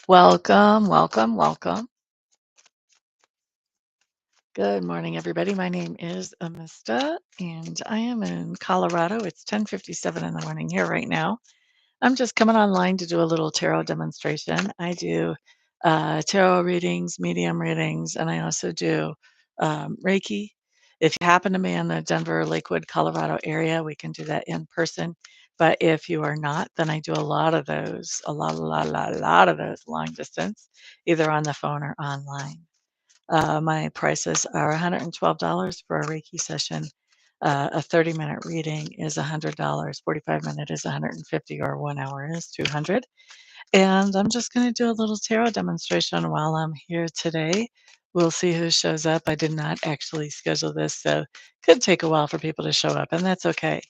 Welcome, welcome, welcome. Good morning, everybody. My name is Amista, and I am in Colorado. It's 10:57 in the morning here right now. I'm just coming online to do a little tarot demonstration. I do tarot readings, medium readings, and I also do Reiki. If you happen to be in the Denver, Lakewood, Colorado area, we can do that in person. But if you are not, then I do a lot of those, a lot of those long distance, either on the phone or online. My prices are $112 for a Reiki session. A 30-minute reading is $100. 45-minute is 150, or 1 hour is 200. And I'm just going to do a little tarot demonstration while I'm here today. We'll see who shows up. I did not actually schedule this, so could take a while for people to show up, and that's okay.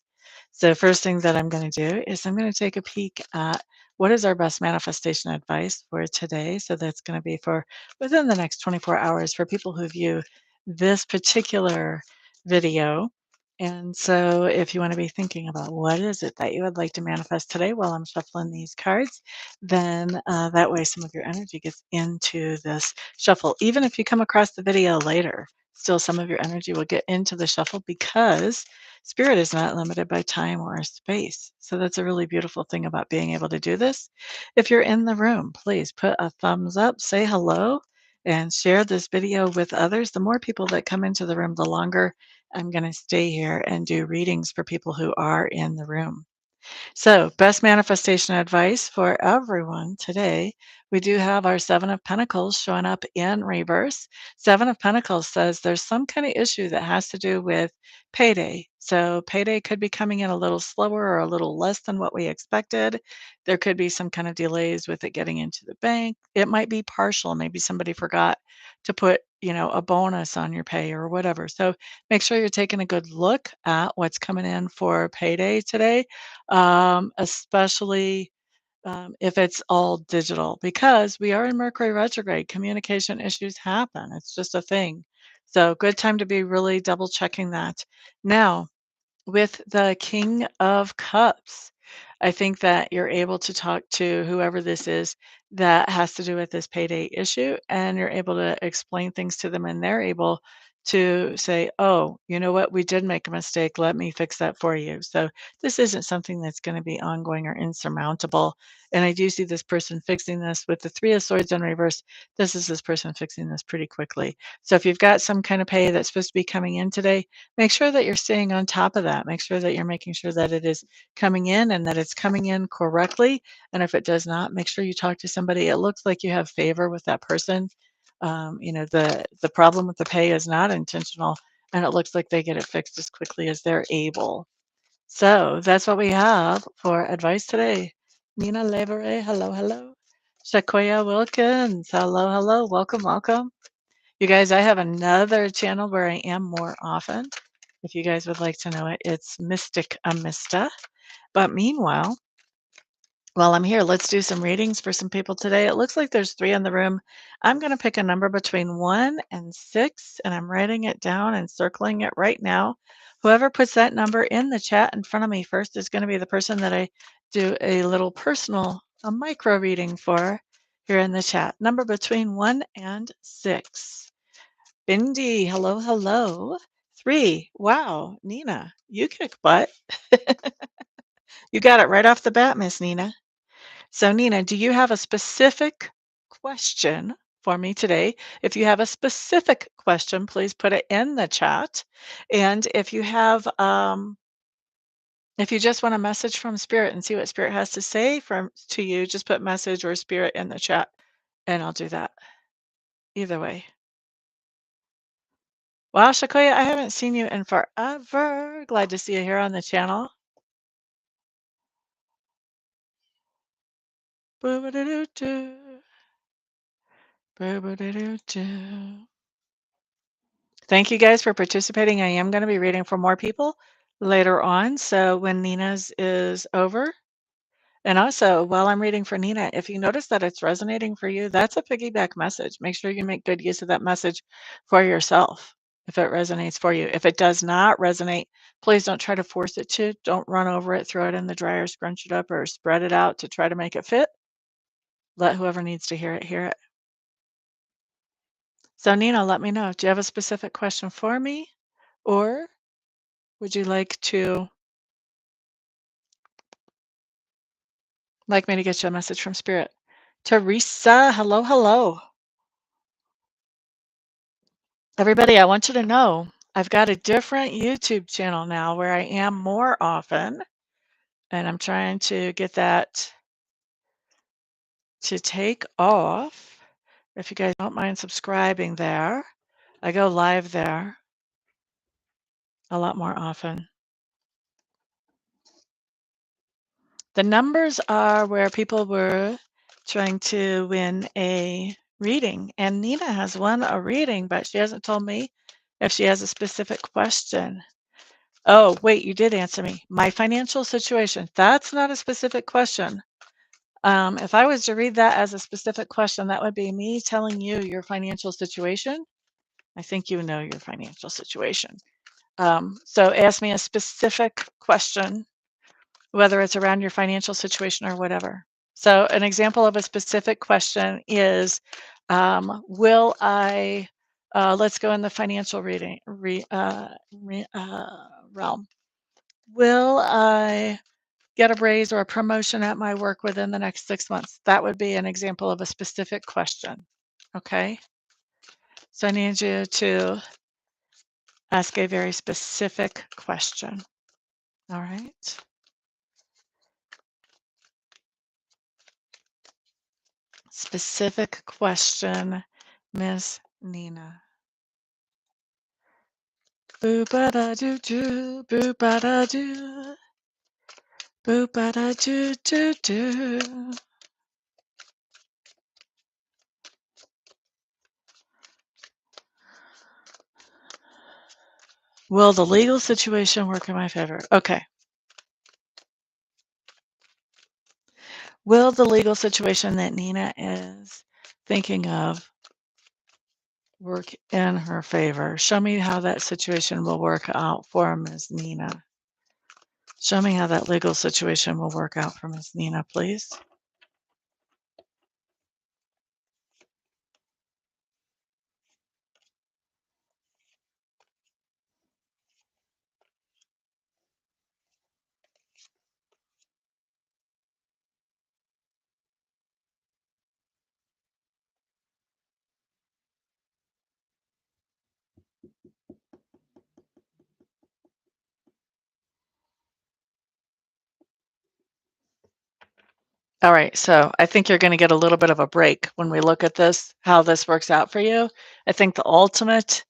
So first thing that I'm going to do is I'm going to take a peek at what is our best manifestation advice for today. So that's going to be for within the next 24 hours for people who view this particular video. And so if you want to be thinking about what is it that you would like to manifest today while I'm shuffling these cards, then that way some of your energy gets into this shuffle. Even if you come across the video later, still some of your energy will get into the shuffle because spirit is not limited by time or space. So that's a really beautiful thing about being able to do this. If you're in the room, please put a thumbs up, say hello, and share this video with others. The more people that come into the room, the longer I'm going to stay here and do readings for people who are in the room. So, best manifestation advice for everyone today. We do have our Seven of Pentacles showing up in reverse. Seven of Pentacles says there's some kind of issue that has to do with payday. So, payday could be coming in a little slower or a little less than what we expected. There could be some kind of delays with it getting into the bank. It might be partial. Maybe somebody forgot to put, a bonus on your pay or whatever. So, make sure you're taking a good look at what's coming in for payday today, especially if it's all digital, because we are in Mercury retrograde. Communication issues happen. It's just a thing. So, good time to be really double checking that. Now, with the King of Cups, I think that you're able to talk to whoever this is that has to do with this payday issue, and you're able to explain things to them, and they're able to say, "Oh, you know what? We did make a mistake. Let me fix that for you." So this isn't something that's going to be ongoing or insurmountable. And I do see this person fixing this with the Three of Swords in reverse. This person fixing this pretty quickly. So if you've got some kind of pay that's supposed to be coming in today, make sure that you're staying on top of that. Make sure that you're making sure that it is coming in and that it's coming in correctly. And if it does not, make sure you talk to somebody. It looks like you have favor with that person. The problem with the pay is not intentional, and it looks like they get it fixed as quickly as they're able. So that's what we have for advice today. Nina Levere, hello, hello. Shakoya Wilkins, hello, hello. Welcome, welcome. You guys, I have another channel where I am more often. If you guys would like to know it, it's Mystic Amista. But meanwhile, while I'm here, let's do some readings for some people today. It looks like there's three in the room. I'm going to pick a number between 1 and 6, and I'm writing it down and circling it right now. Whoever puts that number in the chat in front of me first is going to be the person that I do a little personal, a micro reading for here in the chat. Number between 1 and 6. Bindi, hello, hello. 3, wow, Nina, you kick butt. You got it right off the bat, Miss Nina. So, Nina, do you have a specific question for me today? If you have a specific question, please put it in the chat. And if you just want a message from Spirit and see what Spirit has to say to you, just put message or Spirit in the chat, and I'll do that. Either way. Wow, Shakoya, I haven't seen you in forever. Glad to see you here on the channel. Boo-ba-da-doo-doo. Boo-ba-da-doo-doo. Thank you guys for participating. I am going to be reading for more people later on. So when Nina's is over, and also while I'm reading for Nina, if you notice that it's resonating for you, that's a piggyback message. Make sure you make good use of that message for yourself if it resonates for you. If it does not resonate, please don't try to force it to. Don't run over it, throw it in the dryer, scrunch it up, or spread it out to try to make it fit. Let whoever needs to hear it hear it. So Nina, let me know. Do you have a specific question for me? Or would you like me to get you a message from Spirit? Teresa, hello, hello. Everybody, I want you to know I've got a different YouTube channel now where I am more often, and I'm trying to get that to take off. If you guys don't mind subscribing there, I go live there a lot more often. The numbers are where people were trying to win a reading, and Nina has won a reading, but she hasn't told me if she has a specific question. Oh, wait, you did answer me. My financial situation. That's not a specific question. If I was to read that as a specific question, that would be me telling you your financial situation. I think you know your financial situation. So ask me a specific question, whether it's around your financial situation or whatever. So an example of a specific question is, will I, let's go in the financial realm. Will I get a raise or a promotion at my work within the next 6 months? That would be an example of a specific question. Okay. So I need you to ask a very specific question. All right. Specific question, Miss Nina. Boo ba da doo doo, boo ba da doo, boo ba da doo doo doo. Will the legal situation work in my favor? Okay. Will the legal situation that Nina is thinking of work in her favor? Show me how that situation will work out for Ms. Nina. Show me how that legal situation will work out for Ms. Nina, please. All right, so I think you're going to get a little bit of a break when we look at this, how this works out for you. I think the ultimate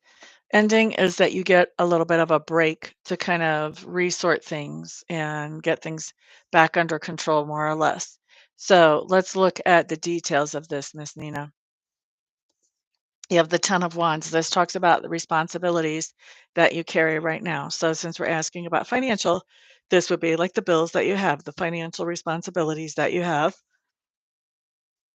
ending is that you get a little bit of a break to kind of resort things and get things back under control, more or less. So let's look at the details of this, Miss Nina. You have the Ten of Wands. This talks about the responsibilities that you carry right now. So since we're asking about financial, this would be like the bills that you have, the financial responsibilities that you have.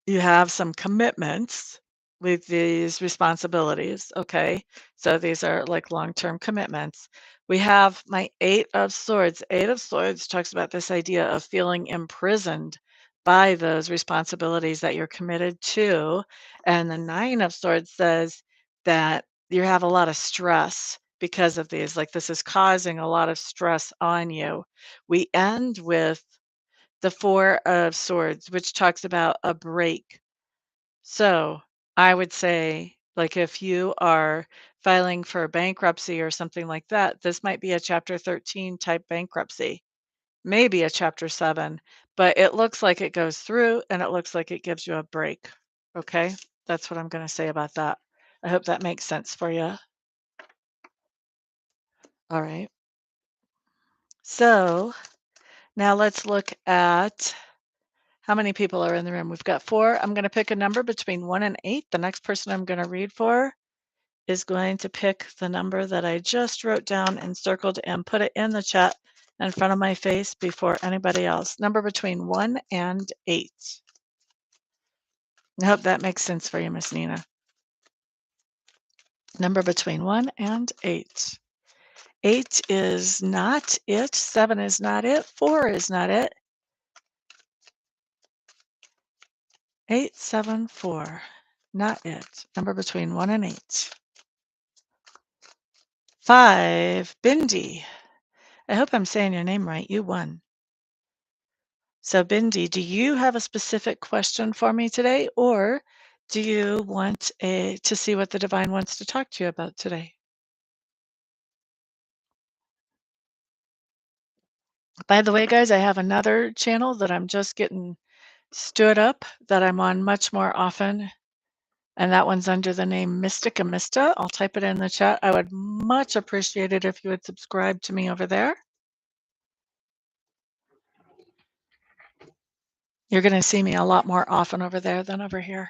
You have some commitments with these responsibilities, okay? So these are like long-term commitments. We have my Eight of Swords. Eight of Swords talks about this idea of feeling imprisoned by those responsibilities that you're committed to. And the Nine of Swords says that you have a lot of stress because of these. Like this is causing a lot of stress on you. We end with the Four of Swords, which talks about a break. So I would say, like, if you are filing for bankruptcy or something like that, this might be a Chapter 13 type bankruptcy, maybe a Chapter 7, but it looks like it goes through and it looks like it gives you a break. Okay. That's what I'm going to say about that. I hope that makes sense for you. All right. So now let's look at how many people are in the room. We've got 4. I'm going to pick a number between 1 and 8. The next person I'm going to read for is going to pick the number that I just wrote down and circled and put it in the chat in front of my face before anybody else. Number between 1 and 8. I hope that makes sense for you, Miss Nina. Number between 1 and 8. 8 is not it. 7 is not it. 4 is not it. 874. Not it. Number between 1 and 8. 5. Bindi. I hope I'm saying your name right. You won. So, Bindi, do you have a specific question for me today, or do you want to see what the divine wants to talk to you about today? By the way, guys, I have another channel that I'm just getting stood up that I'm on much more often, and that one's under the name Mystic Amista. I'll type it in the chat. I would much appreciate it if you would subscribe to me over there. You're going to see me a lot more often over there than over here.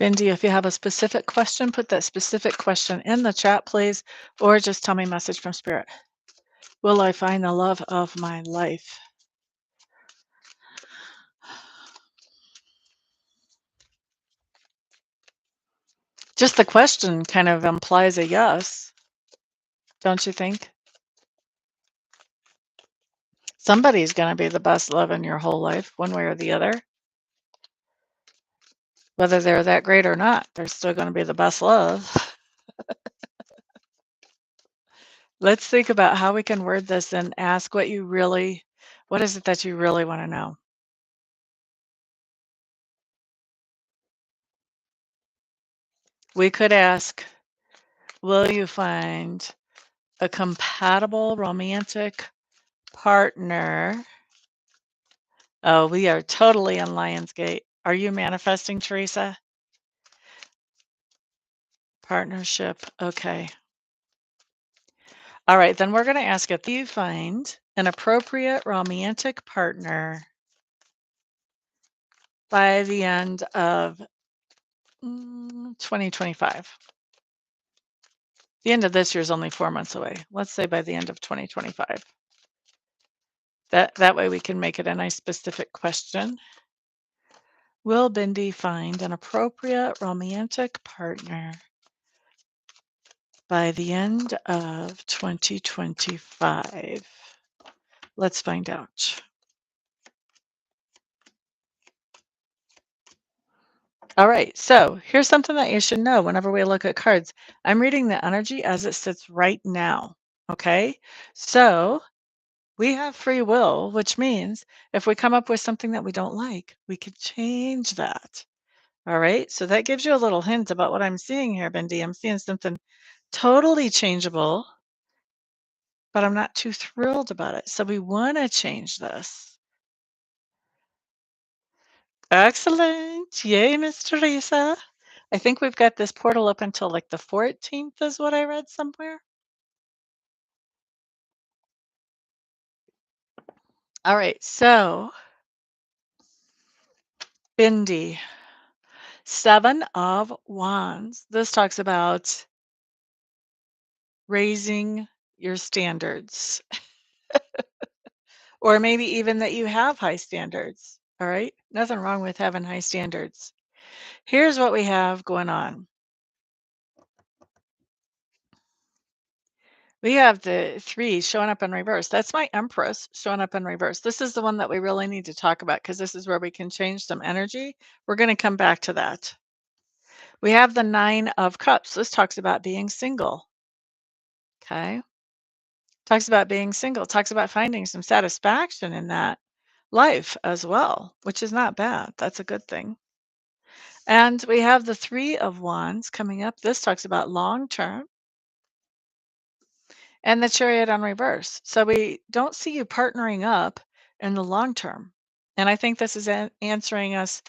Bindi, if you have a specific question, put that specific question in the chat, please, or just tell me message from Spirit. Will I find the love of my life? Just the question kind of implies a yes, don't you think? Somebody's going to be the best love in your whole life, one way or the other. Whether they're that great or not, they're still going to be the best love. Let's think about how we can word this and ask what is it that you really want to know? We could ask, will you find a compatible romantic partner? Oh, we are totally in Lionsgate. Are you manifesting, Teresa? Partnership. Okay. All right, then we're going to ask if you find an appropriate romantic partner by the end of 2025. The end of this year is only 4 months away. Let's say by the end of 2025. That way we can make it a nice specific question. Will Bindi find an appropriate romantic partner by the end of 2025? Let's find out. All right, so here's something that you should know whenever we look at cards. I'm reading the energy as it sits right now, okay? So we have free will, which means if we come up with something that we don't like, we could change that. All right, so that gives you a little hint about what I'm seeing here, Bindi. I'm seeing something totally changeable, but I'm not too thrilled about it. So we want to change this. Excellent. Yay, Miss Teresa. I think we've got this portal up until like the 14th is what I read somewhere. All right, so Bindi, 7 of Wands. This talks about raising your standards, or maybe even that you have high standards. All right, nothing wrong with having high standards. Here's what we have going on. We have the 3 showing up in reverse. That's my Empress showing up in reverse. This is the one that we really need to talk about because this is where we can change some energy. We're going to come back to that. We have the 9 of Cups. This talks about being single. Okay. Talks about being single. Talks about finding some satisfaction in that life as well, which is not bad. That's a good thing. And we have the 3 of Wands coming up. This talks about long term. And the Chariot on reverse. So we don't see you partnering up in the long term. And I think this is answering us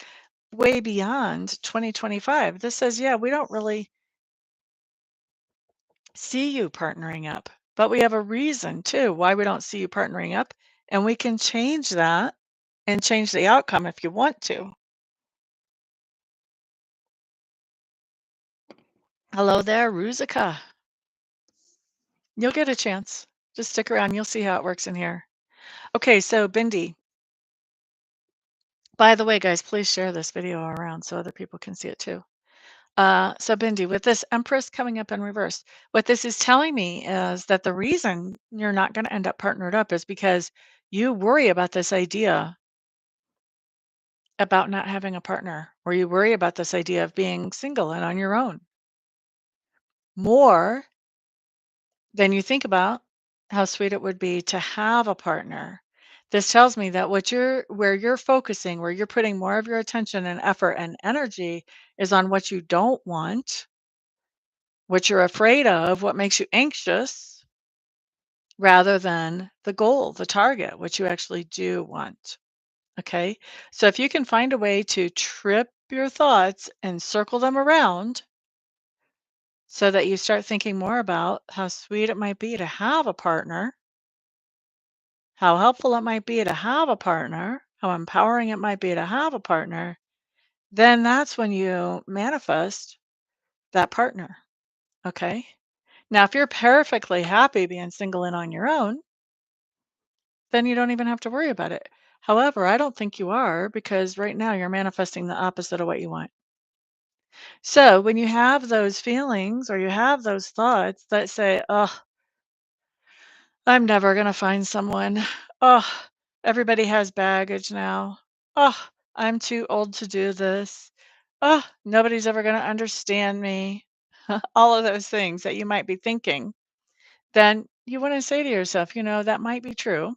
way beyond 2025. This says, yeah, we don't really see you partnering up, but we have a reason too why we don't see you partnering up. And we can change that and change the outcome if you want to. Hello there, Ruzika. You'll get a chance. Just stick around. You'll see how it works in here. Okay, so Bindi. By the way, guys, please share this video around so other people can see it too. So Bindi, with this Empress coming up in reverse, what this is telling me is that the reason you're not going to end up partnered up is because you worry about this idea about not having a partner, or you worry about this idea of being single and on your own more than you think about how sweet it would be to have a partner. This tells me that where you're focusing, where you're putting more of your attention and effort and energy is on what you don't want, what you're afraid of, what makes you anxious, rather than the goal, the target, what you actually do want. Okay. So if you can find a way to trip your thoughts and circle them around so that you start thinking more about how sweet it might be to have a partner, how helpful it might be to have a partner, how empowering it might be to have a partner, then that's when you manifest that partner. Okay. Now, if you're perfectly happy being single and on your own, then you don't even have to worry about it. However, I don't think you are, because right now you're manifesting the opposite of what you want. So when you have those feelings or you have those thoughts that say, oh, I'm never going to find someone. Oh, everybody has baggage now. Oh, I'm too old to do this. Oh, nobody's ever going to understand me. All of those things that you might be thinking, then you want to say to yourself, that might be true,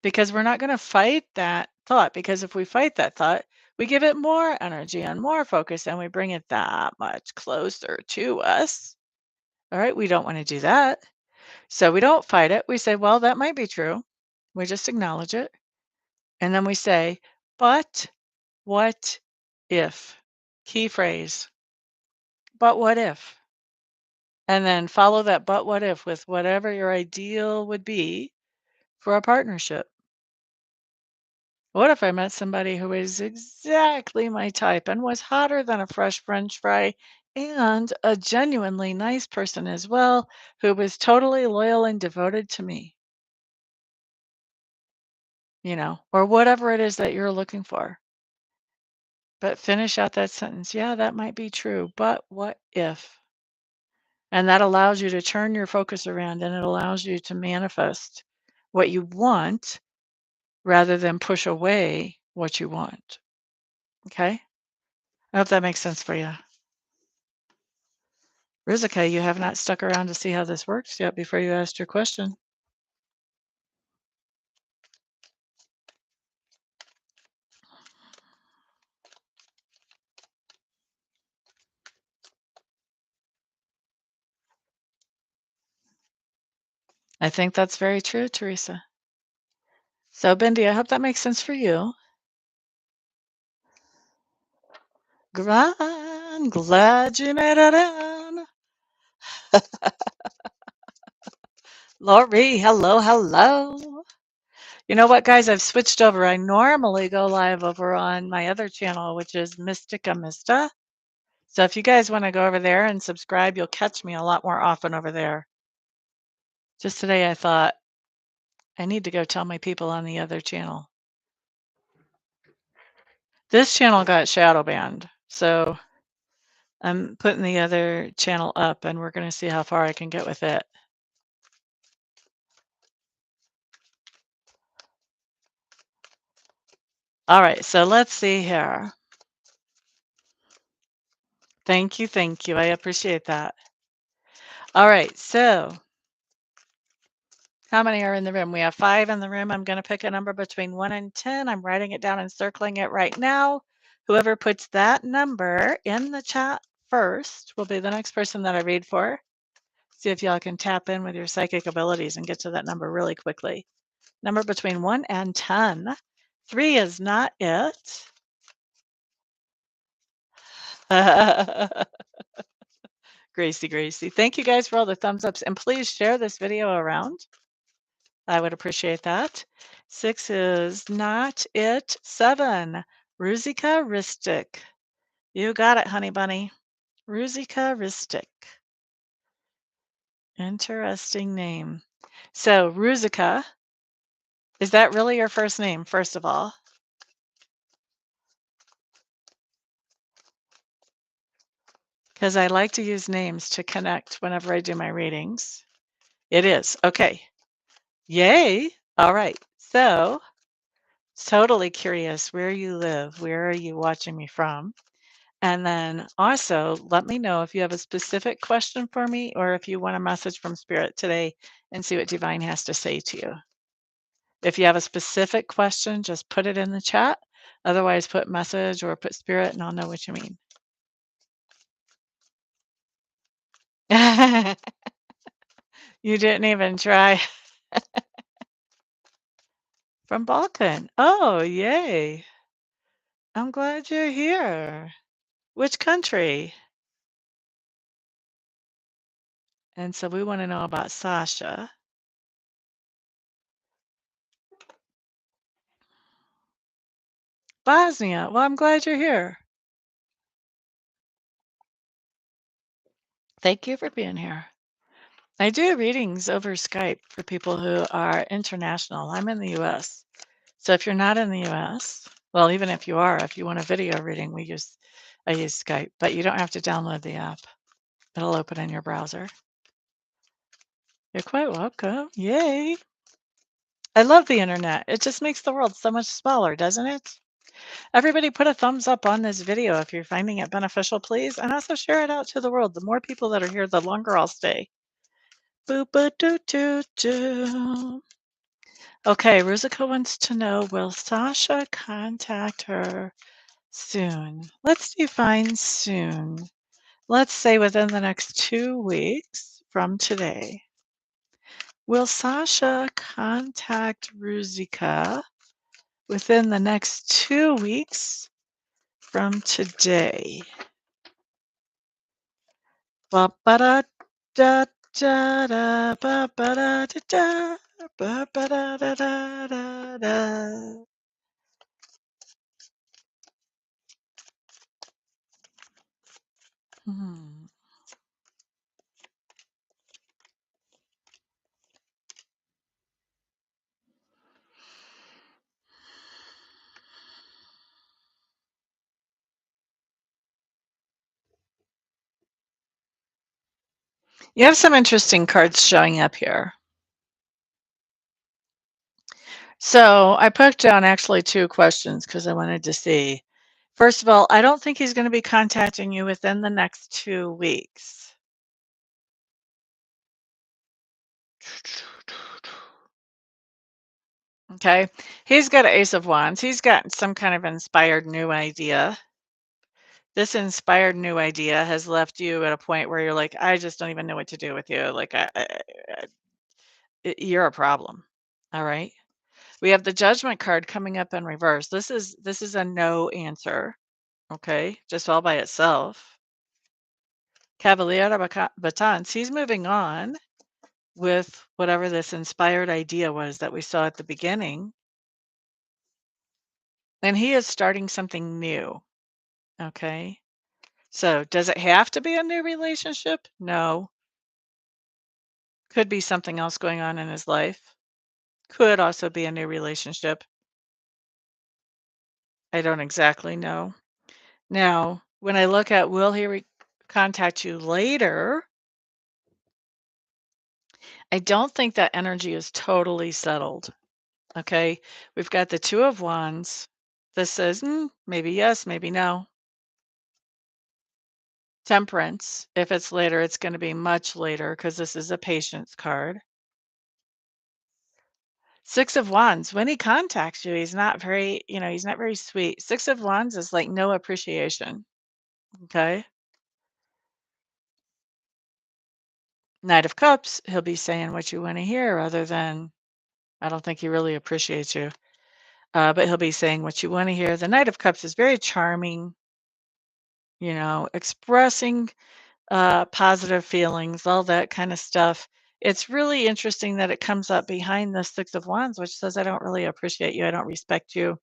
because we're not going to fight that thought. Because if we fight that thought, we give it more energy and more focus, and we bring it that much closer to us. All right. We don't want to do that. So we don't fight it. We say, well, that might be true. We just acknowledge it. And then we say, but what if? Key phrase, but what if? And then follow that but what if with whatever your ideal would be for a partnership. What if I met somebody who is exactly my type and was hotter than a fresh French fry and a genuinely nice person as well, who was totally loyal and devoted to me, or whatever it is that you're looking for. But finish out that sentence. Yeah, that might be true, but what if? And that allows you to turn your focus around, and it allows you to manifest what you want rather than push away what you want. Okay? I hope that makes sense for you. Rizika, you have not stuck around to see how this works yet before you asked your question. I think that's very true, Teresa. So, Bindi, I hope that makes sense for you. Glad you made it in. Lori, hello, hello. You know what, guys? I've switched over. I normally go live over on my other channel, which is Mystic Amista. So if you guys want to go over there and subscribe, you'll catch me a lot more often over there. Just today, I thought I need to go tell my people on the other channel. This channel got shadow banned, so I'm putting the other channel up, and we're going to see how far I can get with it. All right, so let's see here. Thank you, thank you. I appreciate that. All right, so how many are in the room? We have 5 in the room. I'm going to pick a number between 1 and 10. I'm writing it down and circling it right now. Whoever puts that number in the chat first will be the next person that I read for. See if y'all can tap in with your psychic abilities and get to that number really quickly. Number between 1 and 10. 3 is not it. Gracie. Thank you guys for all the thumbs ups. And please share this video around. I would appreciate that. 6 is not it. 7, Ruzika Ristic. You got it, honey bunny. Ruzika Ristic. Interesting name. So, Ruzika, is that really your first name, first of all? Because I like to use names to connect whenever I do my readings. It is. Okay. Yay. All right. So, Totally curious where you live. Where are you watching me from? And then also let me know if you have a specific question for me or if you want a message from Spirit today and see what Divine has to say to you. If you have a specific question, just put it in the chat. Otherwise, put message or put Spirit and I'll know what you mean. You didn't even try. From Balkan. Oh, yay. I'm glad you're here. Which country? And so we want to know about Sasha. Bosnia. Well, I'm glad you're here. Thank you for being here. I do readings over Skype for people who are international. I'm in the US. So if you're not in the US, well, even if you are, if you want a video reading, I use Skype, but you don't have to download the app. It'll open in your browser. You're quite welcome. Yay. I love the internet. It just makes the world so much smaller, doesn't it? Everybody put a thumbs up on this video if you're finding it beneficial, please. And also share it out to the world. The more people that are here, the longer I'll stay. Boo boo doo doo doo. Okay, Ruzica wants to know, will Sasha contact her soon? Let's define soon. Let's say within the next 2 weeks from today. Will Sasha contact Ruzica within the next 2 weeks from today? Ba ba da da da da ba ba da da da ba ba da da da da da. Hmm. You have some interesting cards showing up here. So I put down actually 2 questions because I wanted to see. First of all, I don't think he's going to be contacting you within the next 2 weeks. Okay. He's got an Ace of Wands. He's got some kind of inspired new idea. This inspired new idea has left you at a point where you're like, I just don't even know what to do with you. Like, you're a problem. All right. We have the Judgment card coming up in reverse. This is a no answer. Okay, just all by itself. Cavalier de Batons. He's moving on with whatever this inspired idea was that we saw at the beginning. And he is starting something new. Okay. So does it have to be a new relationship? No. Could be something else going on in his life. Could also be a new relationship. I don't exactly know. Now, when I look at will he contact you later, I don't think that energy is totally settled. Okay. We've got the Two of Wands. This says maybe yes, maybe no. Temperance. If it's later, it's going to be much later because this is a patience card. Six of Wands. When he contacts you, he's not very, he's not very sweet. Six of Wands is like no appreciation. Okay. Knight of Cups. He'll be saying what you want to hear other than, I don't think he really appreciates you. But he'll be saying what you want to hear. The Knight of Cups is very charming, expressing positive feelings, all that kind of stuff. It's really interesting that it comes up behind the Six of Wands, which says, I don't really appreciate you. I don't respect you,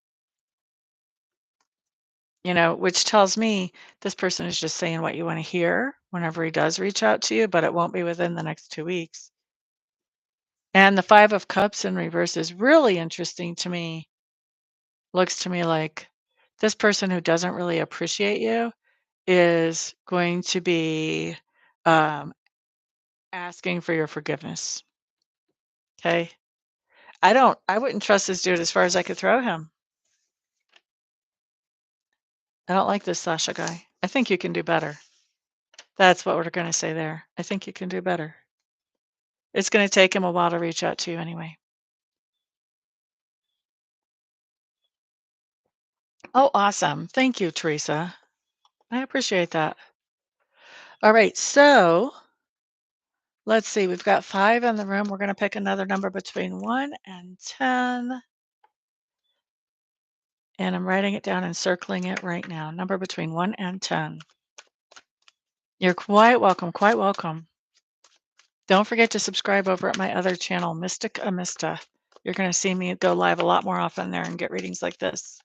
which tells me this person is just saying what you want to hear whenever he does reach out to you, but it won't be within the next 2 weeks. And the Five of Cups in reverse is really interesting to me. Looks to me like this person who doesn't really appreciate you is going to be um, asking for your forgiveness. Okay. I wouldn't trust this dude as far as I could throw him. I don't like this Sasha guy. I think you can do better. That's what we're going to say there. I think you can do better. It's going to take him a while to reach out to you anyway. Oh, awesome. Thank you, Teresa. I appreciate that. All right. So let's see. We've got 5 in the room. We're going to pick another number between 1 and 10. And I'm writing it down and circling it right now. Number between 1 and 10. You're quite welcome. Quite welcome. Don't forget to subscribe over at my other channel, Mystic Amista. You're going to see me go live a lot more often there and get readings like this.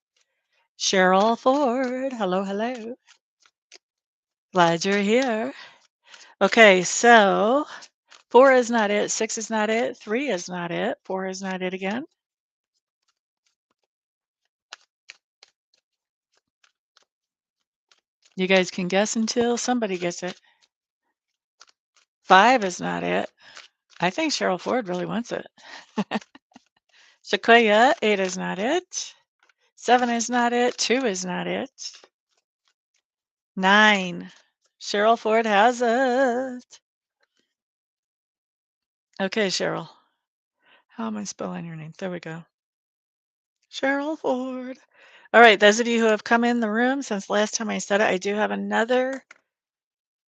Cheryl Ford. Hello, hello. Glad you're here. Okay, so 4 is not it. 6 is not it. 3 is not it. 4 is not it again. You guys can guess until somebody gets it. 5 is not it. I think Cheryl Ford really wants it. Sequoia, 8 is not it. 7 is not it. 2 is not it. 9. Cheryl Ford has it. Okay, Cheryl. How am I spelling your name? There we go. Cheryl Ford. All right, those of you who have come in the room since last time I said it, I do have another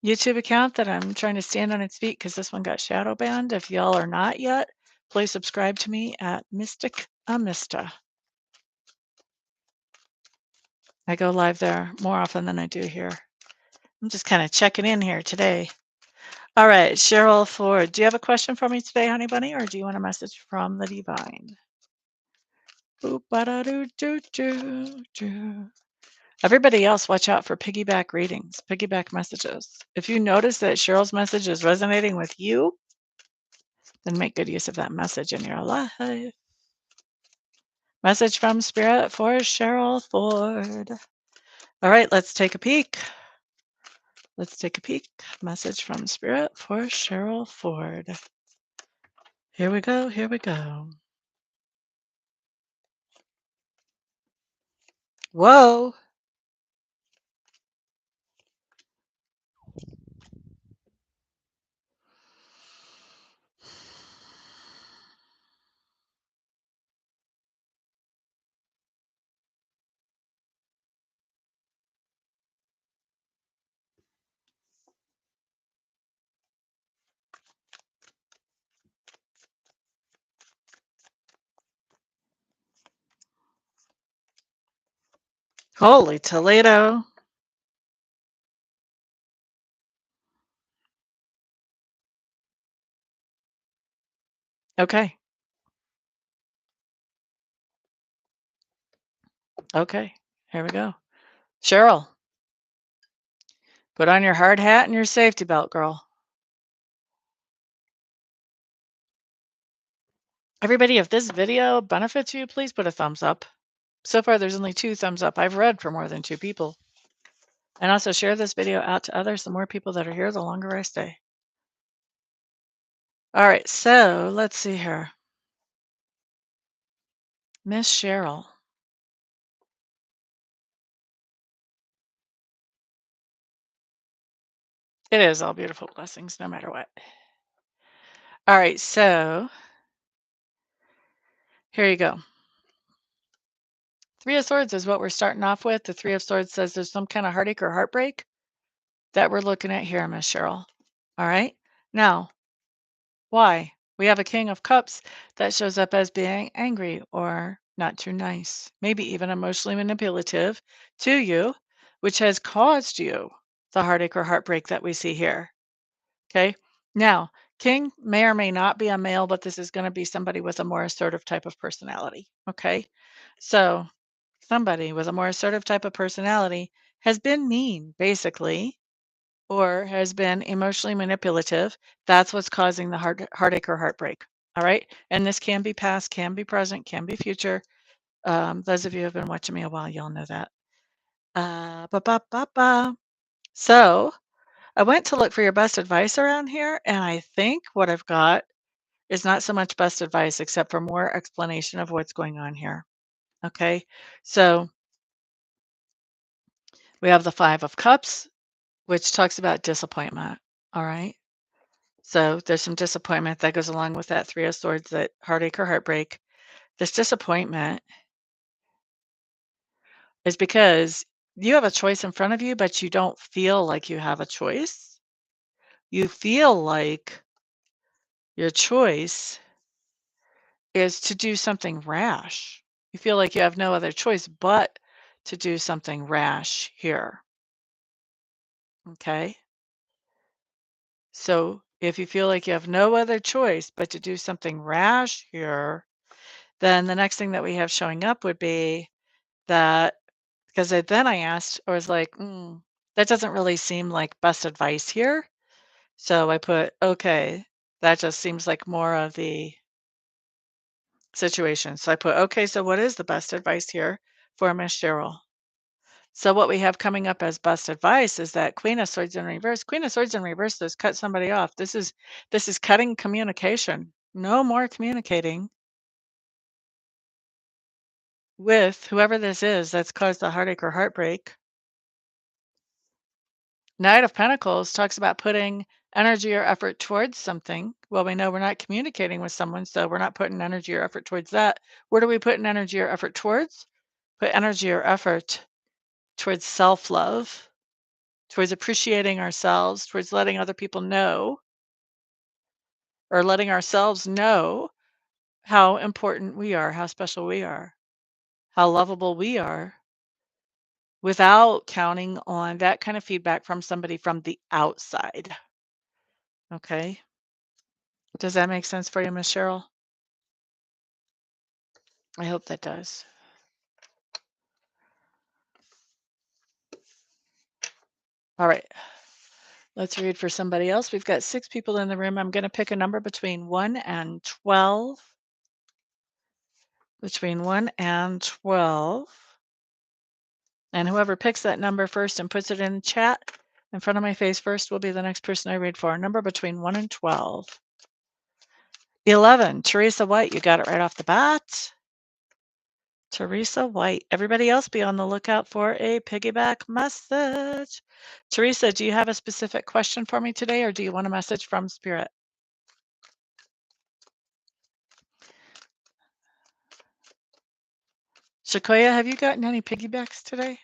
YouTube account that I'm trying to stand on its feet because this one got shadow banned. If y'all are not yet, please subscribe to me at Mystic Amista. I go live there more often than I do here. I'm just kind of checking in here today. All right, Cheryl Ford, do you have a question for me today, honey bunny, or do you want a message from the divine? Everybody else, watch out for piggyback readings, piggyback messages. If you notice that Cheryl's message is resonating with you, then make good use of that message in your life. Message from Spirit for Cheryl Ford. All right, let's take a peek. Let's take a peek. Message from Spirit for Cheryl Ford. Here we go. Here we go. Whoa. Holy Toledo. Okay. Okay. Here we go. Cheryl, put on your hard hat and your safety belt, girl. Everybody, if this video benefits you, please put a thumbs up. So far, there's only 2 thumbs up. I've read for more than 2 people. And also share this video out to others. The more people that are here, the longer I stay. All right, so let's see here. Miss Cheryl. It is all beautiful blessings, no matter what. All right, so here you go. 3 of Swords is what we're starting off with. The 3 of Swords says there's some kind of heartache or heartbreak that we're looking at here, Miss Cheryl. All right, now, why? We have a King of Cups that shows up as being angry or not too nice, maybe even emotionally manipulative to you, which has caused you the heartache or heartbreak that we see here. Okay. Now, King may or may not be a male, but this is going to be somebody with a more assertive type of personality. Okay. So, somebody with a more assertive type of personality has been mean, basically, or has been emotionally manipulative. That's what's causing the heartache or heartbreak. All right. And this can be past, can be present, can be future. Those of you who have been watching me a while, y'all know that. So I went to look for your best advice around here, and I think what I've got is not so much best advice, except for more explanation of what's going on here. Okay. So We have the Five of Cups, which talks about disappointment. All right. So there's some disappointment that goes along with that Three of Swords, that heartache or heartbreak. This disappointment is because you have a choice in front of you, but you don't feel like you have a choice. You feel like your choice is to do something rash. You feel like you have no other choice but to do something rash here. Okay. So if you feel like you have no other choice but to do something rash here, then the next thing that we have showing up would be that, because then I asked, or was like, that doesn't really seem like best advice here. So I put, okay, that just seems like more of the situation. So I put, okay, so what is the best advice here for Miss Cheryl? So what we have coming up as best advice is that Queen of Swords in reverse. Queen of Swords in reverse is cut somebody off. This is cutting communication. No more communicating with whoever this is that's caused the heartache or heartbreak. Knight of Pentacles talks about putting energy or effort towards something. Well, we know we're not communicating with someone, so we're not putting energy or effort towards that. Where do we put an energy or effort towards? Put energy or effort towards self-love, towards appreciating ourselves, towards letting other people know, or letting ourselves know how important we are, how special we are, how lovable we are, without counting on that kind of feedback from somebody from the outside. Okay. Does that make sense for you, Miss Cheryl? I hope that does. All right. Let's read for somebody else. We've got 6 people in the room. I'm going to pick a number between 1 and 12. Between 1 and 12. And whoever picks that number first and puts it in chat in front of my face first will be the next person I read for. A number between 1 and 12. 11. Teresa White. You got it right off the bat. Teresa White. Everybody else be on the lookout for a piggyback message. Teresa, do you have a specific question for me today, or do you want a message from Spirit? Sequoia, have you gotten any piggybacks today?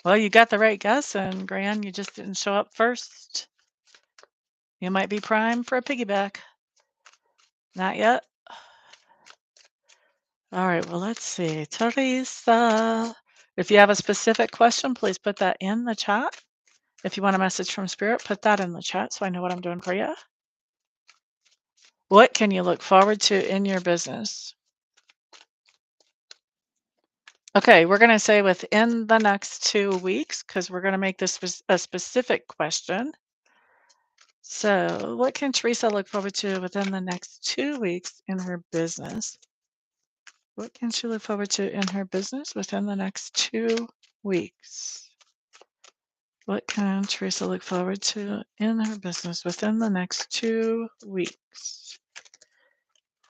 Well, you got the right guess, and Gran, you just didn't show up first. You might be prime for a piggyback. Not yet? All right, well, let's see. Teresa, if you have a specific question, please put that in the chat. If you want a message from Spirit, put that in the chat so I know what I'm doing for you. What can you look forward to in your business? Okay, we're going to say within the next 2 weeks, because we're going to make this a specific question. So, what can Teresa look forward to within the next 2 weeks in her business? What can she look forward to in her business within the next 2 weeks? What can Teresa look forward to in her business within the next 2 weeks?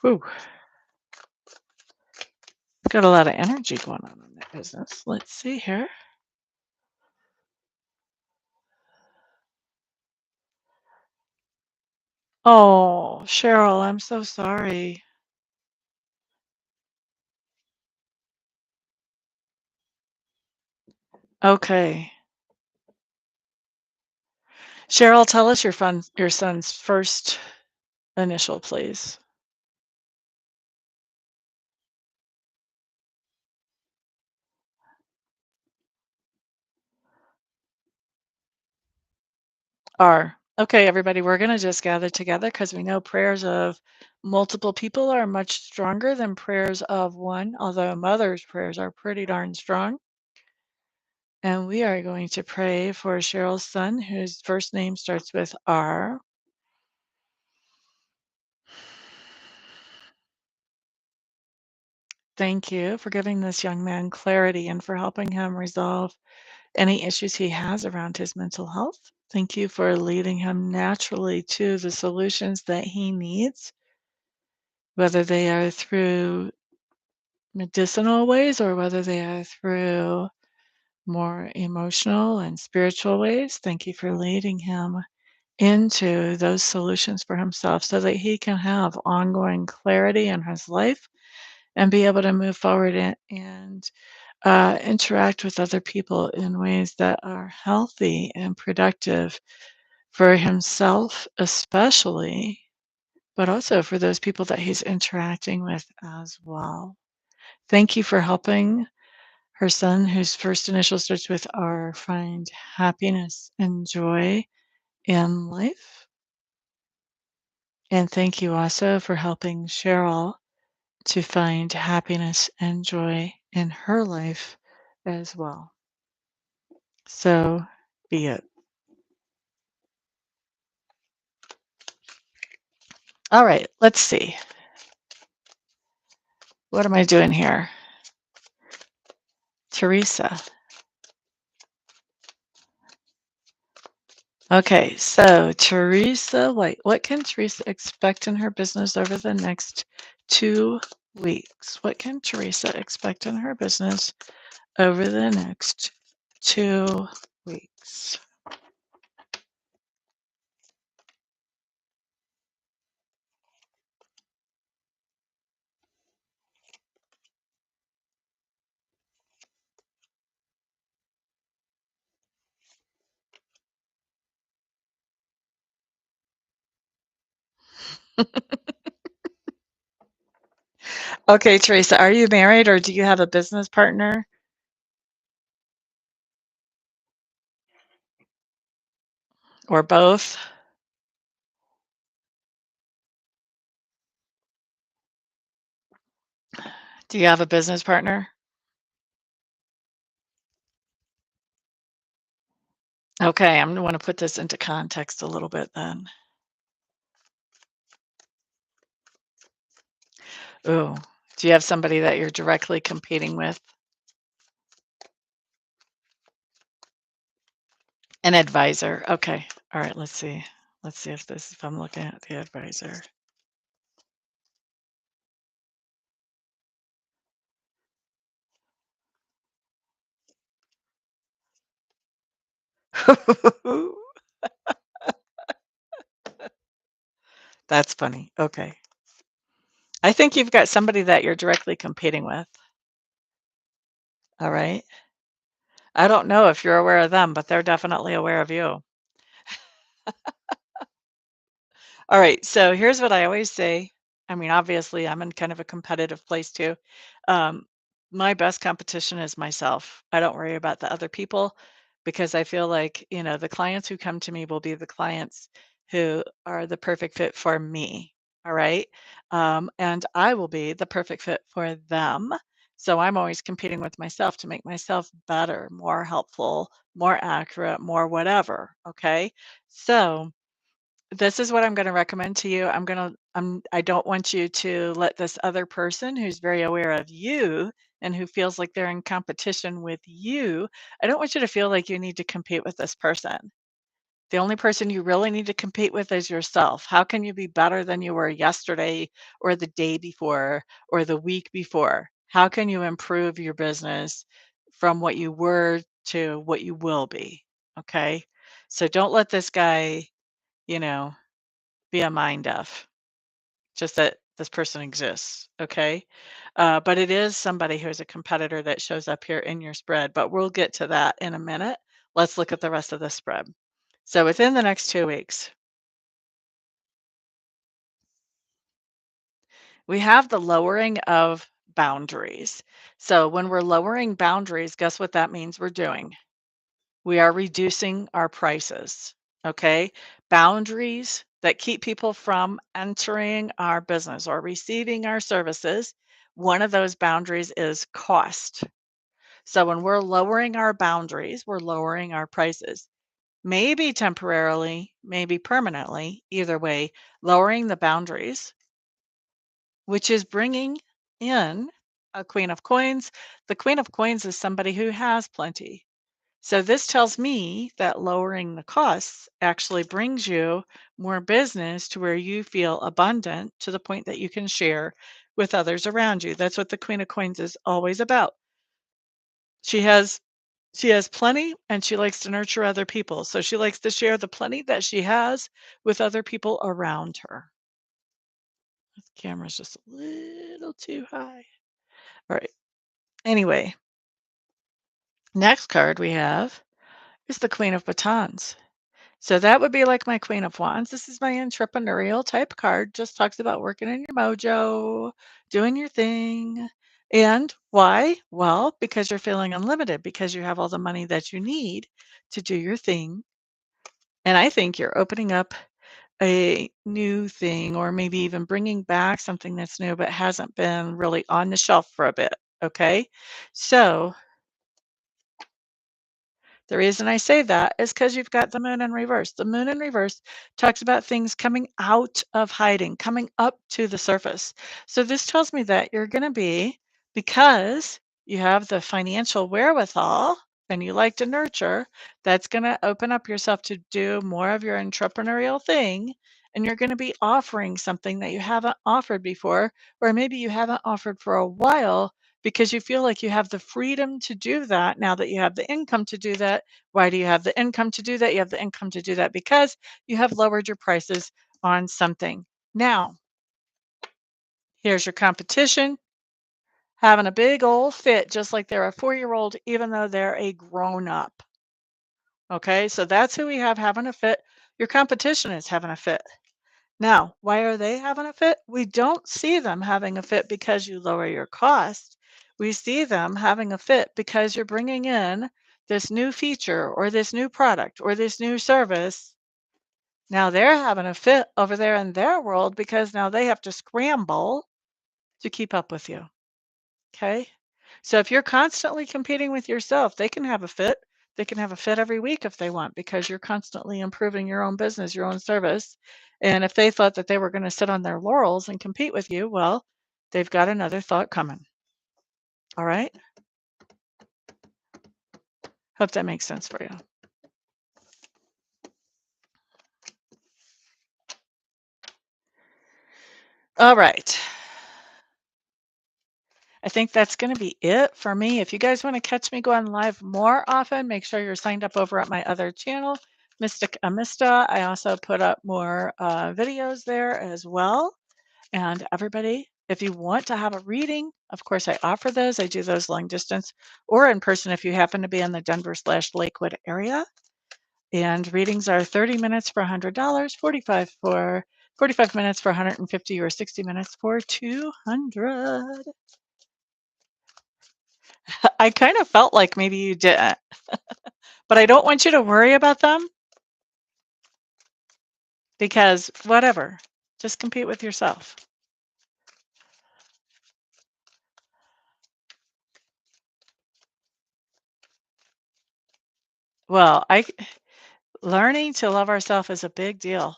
Whew. Got a lot of energy going on in that business. Let's see here. Oh, Cheryl, I'm so sorry. Okay. Cheryl, tell us your son's first initial, please. R. Okay, everybody, we're going to just gather together because we know prayers of multiple people are much stronger than prayers of one, although mother's prayers are pretty darn strong. And we are going to pray for Cheryl's son, whose first name starts with R. Thank you for giving this young man clarity and for helping him resolve any issues he has around his mental health. Thank you for leading him naturally to the solutions that he needs whether they are through medicinal ways or whether they are through more emotional and spiritual ways. Thank you for leading him into those solutions for himself so that he can have ongoing clarity in his life and be able to move forward and interact with other people in ways that are healthy and productive for himself, especially, but also for those people that he's interacting with as well. Thank you for helping her son, whose first initial starts with R, find happiness and joy in life. And thank you also for helping Cheryl to find happiness and joy in her life as well. So be it. All right, let's see. What am I doing here? Teresa. Okay, so Teresa White, what can Teresa expect in her business over the next 2 weeks? What can Teresa expect in her business over the next 2 weeks? Okay, Teresa, are you married or do you have a business partner or both? Do you have a business partner? Okay, I'm going to put this into context a little bit then. Ooh, do you have somebody that you're directly competing with? An advisor. Okay. All right, let's see. Let's see if I'm looking at the advisor. That's funny. Okay. I think you've got somebody that you're directly competing with. All right. I don't know if you're aware of them, but they're definitely aware of you. All right, so here's what I always say. I mean, obviously, I'm in kind of a competitive place too. Um, my best competition is myself. I don't worry about the other people because I feel like, the clients who come to me will be the clients who are the perfect fit for me. All right. And I will be the perfect fit for them. So I'm always competing with myself to make myself better, more helpful, more accurate, more whatever. Okay. So, this is what I'm gonna recommend to you. I don't want you to let this other person who's very aware of you and who feels like they're in competition with you, I don't want you to feel like you need to compete with this person. The only person you really need to compete with is yourself. How can you be better than you were yesterday or the day before or the week before? How can you improve your business from what you were to what you will be? Okay? So don't let this guy, you know, be a mind F, just that this person exists, okay? But it is somebody who is a competitor that shows up here in your spread, but we'll get to that in a minute. Let's look at the rest of the spread. So within the next 2 weeks, we have the lowering of boundaries. So when we're lowering boundaries, guess what that means we're doing? We are reducing our prices, okay? Boundaries that keep people from entering our business or receiving our services. One of those boundaries is cost. So when we're lowering our boundaries, we're lowering our prices. Maybe temporarily, maybe permanently, either way, lowering the boundaries, which is bringing in a queen of coins. The queen of coins is somebody who has plenty. So this tells me that lowering the costs actually brings you more business to where you feel abundant to the point that you can share with others around you. That's what the Queen of Coins is always about. She has she has plenty and she likes to nurture other people. So she likes to share the plenty that she has with other people around her. This camera's just a little too high. All right. Anyway, next card we have is the Queen of Batons. So that would be like my Queen of Wands. This is my entrepreneurial type card. Just talks about working in your mojo, doing your thing. And why? Well, because you're feeling unlimited, because you have all the money that you need to do your thing. And I think you're opening up a new thing or maybe even bringing back something that's new but hasn't been really on the shelf for a bit. Okay. So the reason I say that is because you've got the moon in reverse. The moon in reverse talks about things coming out of hiding, coming up to the surface. So this tells me that you're going to be, because you have the financial wherewithal and you like to nurture, that's going to open up yourself to do more of your entrepreneurial thing. And you're going to be offering something that you haven't offered before, or maybe you haven't offered for a while because you feel like you have the freedom to do that now that you have the income to do that. Why do you have the income to do that? You have the income to do that because you have lowered your prices on something. Now, here's your competition having a big old fit, just like they're a 4-year-old, even though they're a grown up. Okay, so that's who we have having a fit. Your competition is having a fit. Now, why are they having a fit? We don't see them having a fit because you lower your cost. We see them having a fit because you're bringing in this new feature or this new product or this new service. Now they're having a fit over there in their world because now they have to scramble to keep up with you. Okay. So if you're constantly competing with yourself, they can have a fit. They can have a fit every week if they want because you're constantly improving your own business, your own service. And if they thought that they were going to sit on their laurels and compete with you, well, they've got another thought coming. All right. Hope that makes sense for you. All right. I think that's going to be it for me. If you guys want to catch me going live more often, make sure you're signed up over at my other channel, Mystic Amista. I also put up more videos there as well. And everybody, if you want to have a reading, of course, I offer those. I do those long distance or in person if you happen to be in the Denver/Lakewood area. And readings are 30 minutes for $100, 45 minutes for 150, or 60 minutes for 200. I kind of felt like maybe you didn't, but I don't want you to worry about them because whatever, just compete with yourself. Well, learning to love ourselves is a big deal.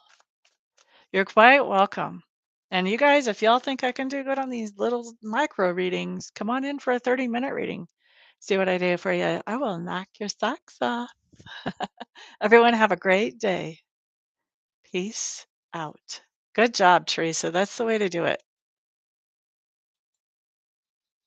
You're quite welcome. And you guys, if y'all think I can do good on these little micro readings, come on in for a 30-minute reading. See what I do for you. I will knock your socks off. Everyone have a great day. Peace out. Good job, Teresa. That's the way to do it.